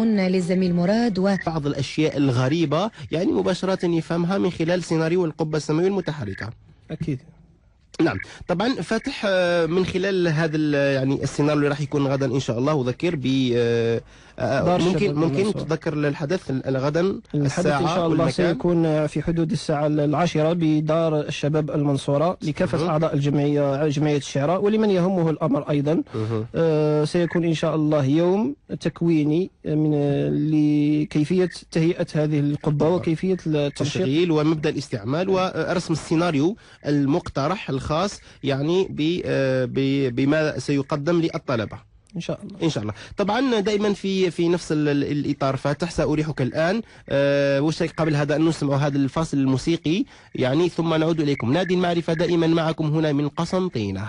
للزميل مراد بعض الأشياء الغريبة يعني مباشرة يفهمها من خلال سيناريو القبة السماوية المتحركة. أكيد. نعم طبعا فاتح من خلال هذا يعني السيناريو اللي راح يكون غدا ان شاء الله، وذكر ب ممكن تذكر الحدث غدا الساعة ان شاء الله والمكان. سيكون في حدود الساعة 10 بدار الشباب المنصورة لكافة أعضاء جمعية الشعراء ولمن يهمه الأمر أيضا. سيكون إن شاء الله يوم تكويني لكيفية تهيئة هذه القبة وكيفية التشغيل ومبدأ الاستعمال ورسم السيناريو المقترح الخاص يعني بما سيقدم للطلبة إن شاء الله. إن شاء الله. طبعا دائما في نفس الإطار فاتح سأريحك الآن وش قبل هذا أن نسمع هذا الفاصل الموسيقي يعني ثم نعود إليكم. نادي المعرفة دائما معكم هنا من قسنطينة.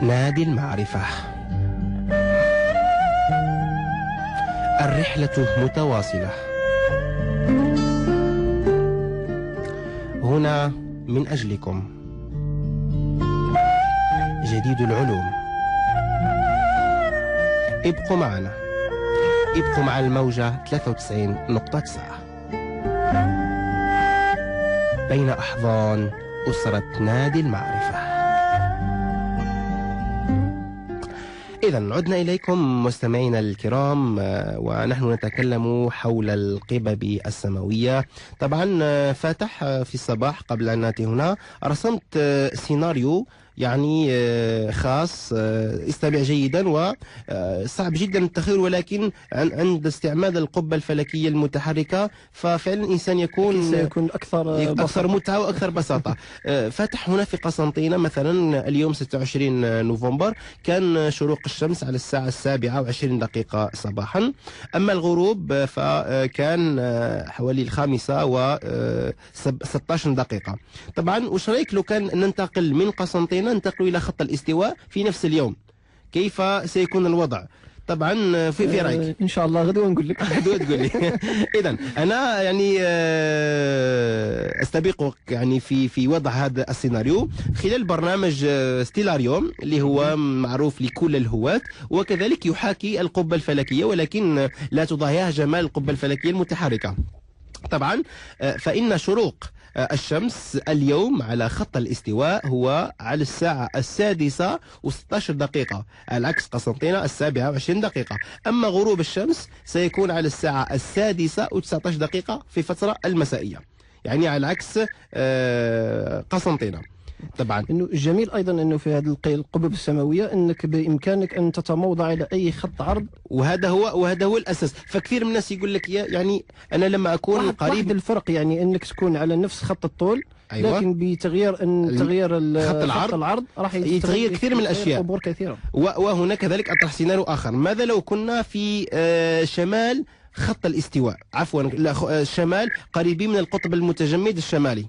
نادي المعرفة. الرحلة متواصلة. هنا من أجلكم جديد العلوم. ابقوا معنا، ابقوا مع الموجة 93.9 بين أحضان أسرة نادي المعرفة. إذن عدنا إليكم مستمعينا الكرام ونحن نتكلم حول القبب السماوية. طبعا فاتح في الصباح قبل أن نأتي هنا رسمت سيناريو يعني خاص استمع جيدا وصعب جدا التخيل، ولكن عند استعمال القبة الفلكية المتحركة ففعلا الإنسان سيكون أكثر متعة وأكثر بساطة. فاتح هنا في قسنطينة مثلا اليوم 26 نوفمبر كان شروق الشمس على الساعة 7:20 صباحا، أما الغروب فكان حوالي 5:16. طبعا وش رأيك لو كان ننتقل من قسنطينة ننتقل إلى خط الاستواء في نفس اليوم، كيف سيكون الوضع؟ طبعا في رايك ان شاء الله غدوه نقول لك. غدوه تقول لي. اذا انا يعني استبقك يعني في وضع هذا السيناريو خلال برنامج ستيلاريوم اللي هو معروف لكل الهواة، وكذلك يحاكي القبة الفلكية ولكن لا تضاهيها جمال القبة الفلكية المتحركة. طبعا فإن شروق الشمس اليوم على خط الاستواء هو على الساعة 6:16 على عكس قسنطينة 7:20. أما غروب الشمس سيكون على الساعة 6:19 في فترة المسائية، يعني على عكس قسنطينة. طبعا انه الجميل ايضا انه في هذه القبب السماويه انك بامكانك ان تتموضع على اي خط عرض، وهذا هو الاساس. فكثير من الناس يقول لك يعني انا لما اكون قريب الفرق يعني انك تكون على نفس خط الطول. أيوة. لكن بتغيير خط العرض راح يتغير كثير من الاشياء، امور كثيره. وهنا كذلك اطرح سيناريو اخر. ماذا لو كنا في شمال خط الاستواء، عفوا الشمال قريبين من القطب المتجمد الشمالي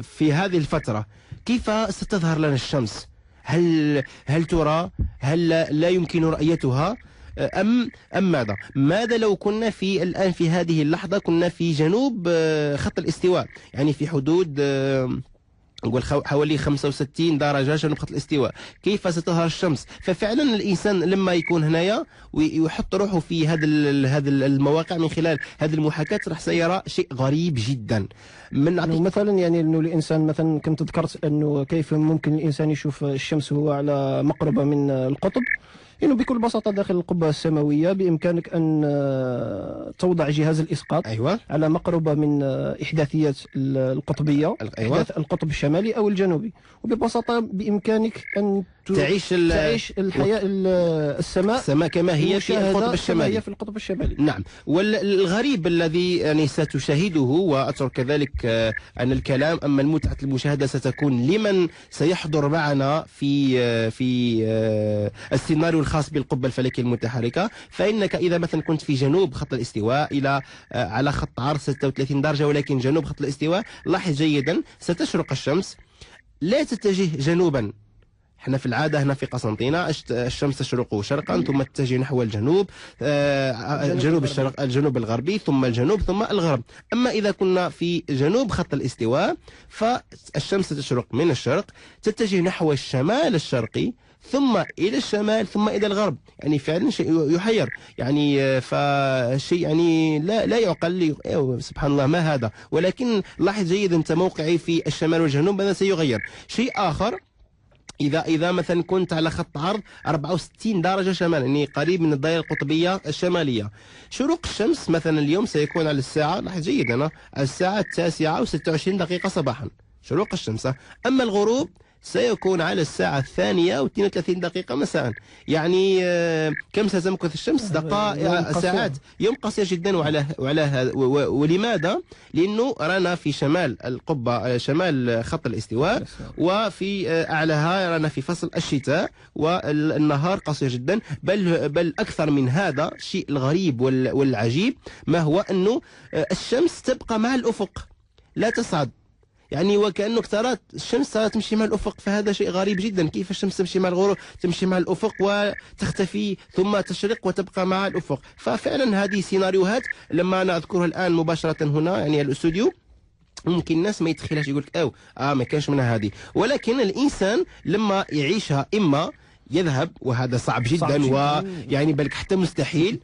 في هذه الفترة، كيف ستظهر لنا الشمس؟ هل ترى؟ هل لا يمكن رؤيتها؟ أم ماذا لو كنا الآن في هذه اللحظة كنا في جنوب خط الاستواء، يعني في حدود نقول حوالي 65 درجة جنوب خط الاستواء، كيف ستظهر الشمس؟ ففعلا الإنسان لما يكون هنايا ويحط روحه في هذا المواقع من خلال هذه المحاكاة راح سيرى شيء غريب جدا. مثلا يعني انه الانسان مثلا كنت ذكرت انه كيف ممكن الانسان يشوف الشمس وهو على مقربة من القطب، إنه بكل بساطة داخل القبة السماوية بإمكانك أن توضع جهاز الإسقاط أيوة. على مقربة من إحداثيات القطبية، أيوة. إحداث القطب الشمالي أو الجنوبي، وببساطة بإمكانك أن تعيش الحياة السماء كما هي في القطب الشمالي. هي في القطب الشمالي. نعم. والغريب الذي يعني ستشاهده، وأترك كذلك أن الكلام أما المتعة المشاهدة ستكون لمن سيحضر معنا في السيناريو الخاص بالقبة الفلكية المتحركة، فإنك إذا مثلا كنت في جنوب خط الاستواء إلى على خط عرض 36 درجة ولكن جنوب خط الاستواء، لاحظ جيدا ستشرق الشمس، لا تتجه جنوبا. احنا في العاده هنا في قسنطينه الشمس تشرق شرقا ثم تتجه نحو الجنوب، جنوب الشرق، الجنوب الغربي ثم الجنوب ثم الغرب. اما اذا كنا في جنوب خط الاستواء فالشمس تشرق من الشرق، تتجه نحو الشمال الشرقي ثم الى الشمال ثم الى الغرب. يعني فعلا شيء يحير، يعني فشيء يعني لا يعقل. سبحان الله ما هذا. ولكن لاحظ جيدا انت موقعي في الشمال والجنوب ماذا سيغير. شيء اخر، إذا مثلا كنت على خط عرض 64 درجة شمال، يعني قريب من الدائرة القطبية الشمالية، شروق الشمس مثلا اليوم سيكون على الساعة، لاحظ جيدا، الساعة 9:26 صباحا شروق الشمس. أما الغروب سيكون على الساعة 2:32 مساء. يعني كم ستمكث الشمس؟ دقائق، ساعات، يوم قصير جدا. ولماذا؟ لأنه رانا في شمال القبة، شمال خط الاستواء، وفي أعلاها رانا في فصل الشتاء والنهار قصير جدا. بل أكثر من هذا، الشيء الغريب والعجيب ما هو أنه الشمس تبقى مع الأفق لا تصعد. يعني وكأنك ترى الشمس تمشي مع الأفق، فهذا شيء غريب جدا. كيف الشمس تمشي مع الغروب، تمشي مع الأفق وتختفي ثم تشرق وتبقى مع الأفق. ففعلا هذه سيناريوهات لما أنا أذكرها الآن مباشرة هنا يعني الاستوديو ممكن الناس ما يتخيلهاش، يقول لك ما كانش منها هذه. ولكن الإنسان لما يعيشها إما يذهب، وهذا صعب جدا ويعني بل حتى مستحيل،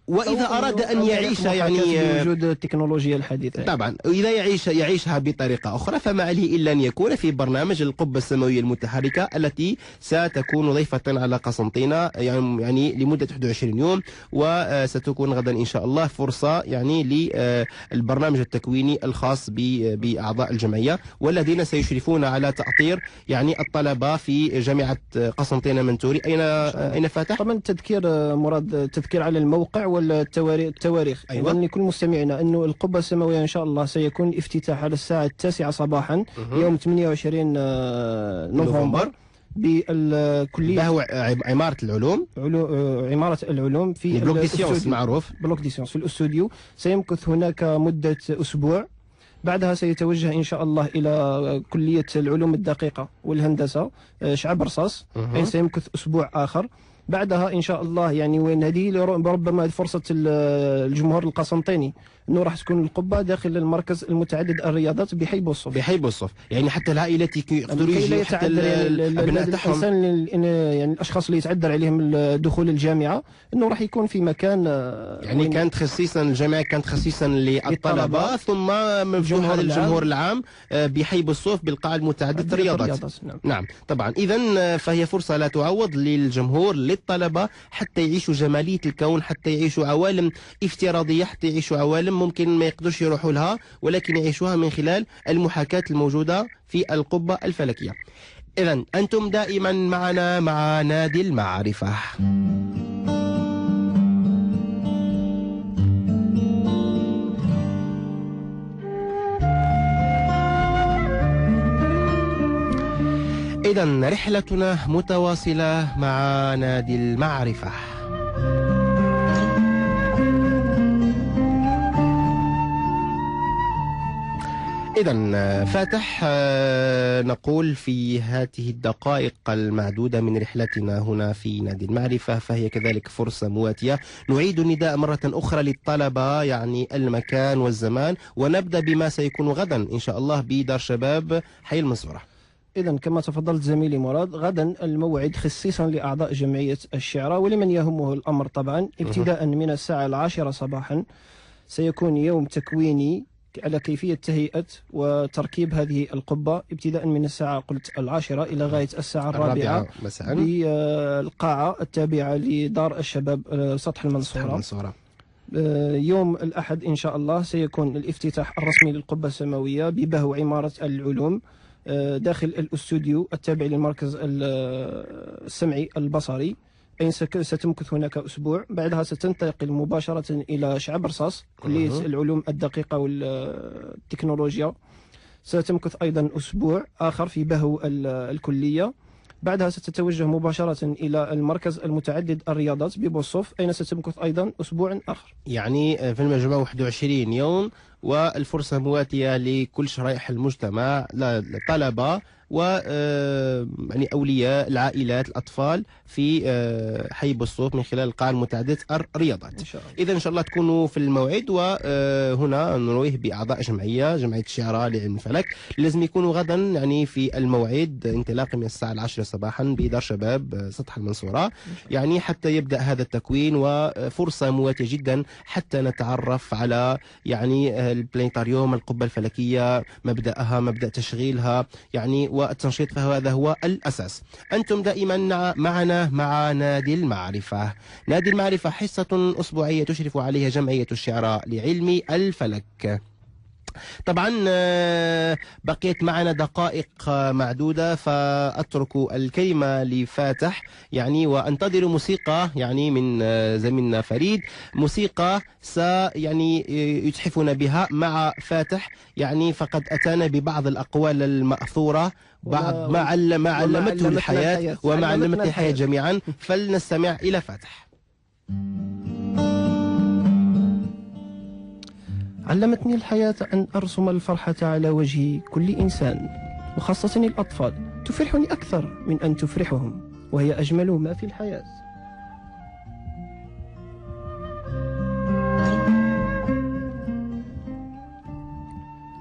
وإذا أراد أن يعيش يعني بوجود التكنولوجيا الحديثة طبعا، إذا يعيشها بطريقة أخرى فما عليه إلا أن يكون في برنامج القبة السماوية المتحركة التي ستكون ضيفة على قسنطينة يعني لمدة 21 يوم. وستكون غدا إن شاء الله فرصة يعني للبرنامج التكويني الخاص بأعضاء الجمعية، والذين سيشرفون على تأطير يعني الطلبة في جامعة قسنطينة منتوري. أين فاتح؟ طبعا التذكير مراد، التذكير على الموقع والتواريخ. أيوة. إذن لكل مستمعنا أنه القبة السماوية إن شاء الله سيكون الافتتاح على الساعة 9 صباحا يوم 28 نوفمبر بالكلية هو عمارة العلوم، عمارة العلوم في بلوك دي سيونس المعروف، بلوك دي سيونس في الأستوديو. سيمكث هناك مدة أسبوع، بعدها سيتوجه إن شاء الله إلى كلية العلوم الدقيقة والهندسة شعب رصاص، أي سيمكث أسبوع آخر. بعدها ان شاء الله يعني وين هذه ربما فرصه الجمهور القسنطيني انه راح تكون القبه داخل المركز المتعدد الرياضات بحي بوصف. يعني حتى العائلات يقدروا يجوا، حتى الابناء تاعهم، يعني الاشخاص اللي يتعذر عليهم دخول الجامعه، انه راح يكون في مكان يعني كانت خصيصا الجامعه كانت خصيصا للطلبه ثم مفتوحه للجمهور العام بحي بوصف بالقاعه المتعدده الرياضات. نعم طبعا. اذا فهي فرصه لا تعوض للجمهور، للطلبه، حتى يعيشوا جماليه الكون، حتى يعيشوا عوالم افتراضيه، حتى يعيشوا عوالم ممكن ما يقدرش يروحوا لها ولكن يعيشوها من خلال المحاكاة الموجودة في القبة الفلكية. إذن أنتم دائما معنا مع نادي المعرفة. إذن رحلتنا متواصلة مع نادي المعرفة. إذن فاتح، نقول في هذه الدقائق المعدودة من رحلتنا هنا في نادي المعرفة فهي كذلك فرصة مواتية نعيد النداء مرة أخرى للطلبة، يعني المكان والزمان، ونبدأ بما سيكون غدا إن شاء الله بدار شباب حي المنصورة. إذا كما تفضلت زميلي مراد، غدا الموعد خصيصا لأعضاء جمعية الشعراء ولمن يهمه الأمر طبعا، ابتداء من الساعة 10 صباحا سيكون يوم تكويني على كيفية تهيئة وتركيب هذه القبة، ابتداء من الساعة قلت 10 إلى غاية الساعة 4 مساء بالقاعة التابعة لدار الشباب سطح المنصورة. يوم الأحد إن شاء الله سيكون الافتتاح الرسمي للقبة السماوية ببهو عمارة العلوم داخل الاستوديو التابع للمركز السمعي البصري، أي ستمكث هناك أسبوع. بعدها ستنتقل مباشرة إلى شعب رصاص كلية العلوم الدقيقة والتكنولوجيا، ستمكث أيضا أسبوع آخر في بهو الكلية. بعدها ستتوجه مباشرة إلى المركز المتعدد الرياضات ببوصوف، أين ستمكث أيضا أسبوع آخر. يعني في المجموع 21 يوم، والفرصة مواتية لكل شرائح المجتمع، الطلبة و يعني أولياء العائلات الأطفال في حي بوصوف من خلال القاعة المتعددة الرياضات. إذا إن شاء الله تكونوا في الموعد. وهنا نرويه بأعضاء جمعية الشعراء لعلم الفلك، لازم يكونوا غدا يعني في الموعد انطلاقا من الساعة 10 صباحا بدار شباب سطح المنصورة، يعني حتى يبدأ هذا التكوين، وفرصة مواتية جدا حتى نتعرف على يعني البلانيتاريوم، القبة الفلكية، مبدأ تشغيلها يعني والتنشيط، فهذا هو الأساس. أنتم دائما معنا مع نادي المعرفة. نادي المعرفة حصة أسبوعية تشرف عليها جمعية الشعراء لعلم الفلك. طبعا بقيت معنا دقائق معدودة، فأترك الكلمة لفاتح يعني، وأنتظر موسيقى يعني من زميلنا فريد، موسيقى يعني يتحفنا بها مع فاتح يعني، فقد أتانا ببعض الأقوال المأثورة، ما علمته الحياة وما علمتنا الحياة جميعا. فلنستمع إلى فاتح. علمتني الحياة أن أرسم الفرحة على وجه كل إنسان، وخاصة الأطفال. تفرحني أكثر من أن تفرحهم، وهي أجمل ما في الحياة.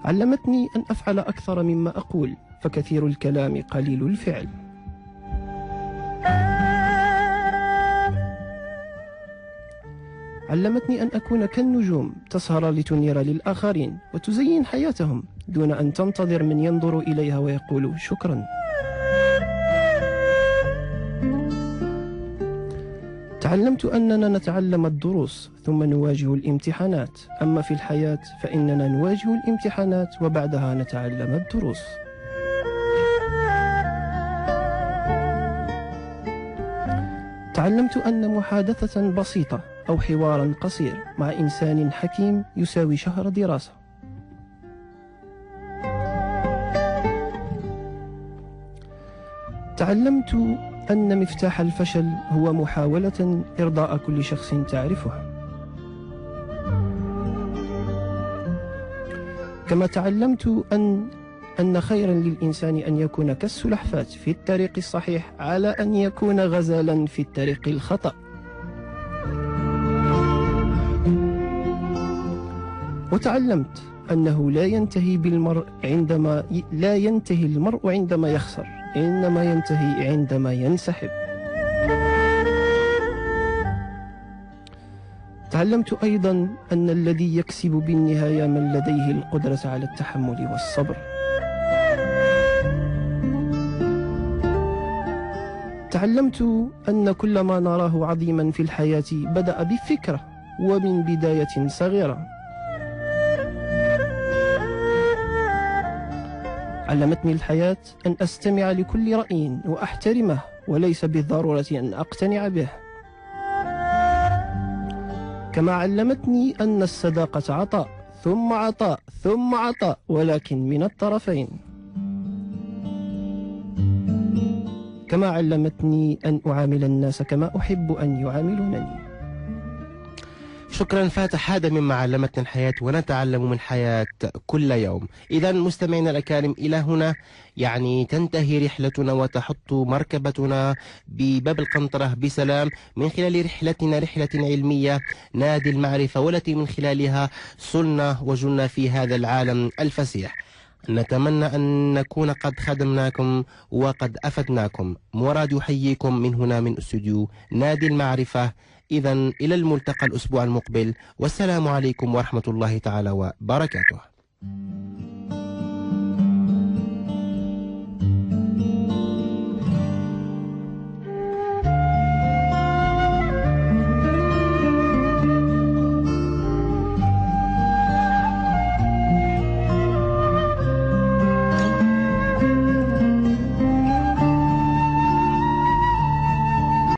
علمتني أن أفعل أكثر مما أقول، فكثير الكلام قليل الفعل. علمتني أن أكون كالنجوم، تسهر لتنير للآخرين وتزين حياتهم دون أن تنتظر من ينظر إليها ويقول شكرا. تعلمت أننا نتعلم الدروس ثم نواجه الامتحانات، أما في الحياة فإننا نواجه الامتحانات وبعدها نتعلم الدروس. تعلمت أن محادثة بسيطة أو حوارا قصير مع إنسان حكيم يساوي شهر دراسة. تعلمت أن مفتاح الفشل هو محاولة إرضاء كل شخص تعرفه. كما تعلمت أن خيرا للإنسان أن يكون كالسلحفاة في الطريق الصحيح على أن يكون غزالا في الطريق الخطأ. وتعلمت أنه لا ينتهي المرء عندما يخسر، إنما ينتهي عندما ينسحب. تعلمت أيضا أن الذي يكسب بالنهاية من لديه القدرة على التحمل والصبر. تعلمت أن كل ما نراه عظيما في الحياة بدأ بفكرة ومن بداية صغيرة. علمتني الحياة أن أستمع لكل رأي وأحترمه، وليس بالضرورة أن أقتنع به. كما علمتني أن الصداقة عطاء ثم عطاء ثم عطاء، ولكن من الطرفين. كما علمتني أن أعامل الناس كما أحب أن يعاملونني. شكرا فاتح، هذا مما علمتنا الحياة ونتعلم من الحياة كل يوم. إذا مستمعينا الأكارم، إلى هنا يعني تنتهي رحلتنا وتحط مركبتنا بباب القنطرة بسلام من خلال رحلتنا، رحلة علمية نادي المعرفة، والتي من خلالها صلنا وجلنا في هذا العالم الفسيح. نتمنى أن نكون قد خدمناكم وقد أفدناكم. مراد يحييكم من هنا من استوديو نادي المعرفة. إذا إلى الملتقى الأسبوع المقبل، والسلام عليكم ورحمة الله تعالى وبركاته.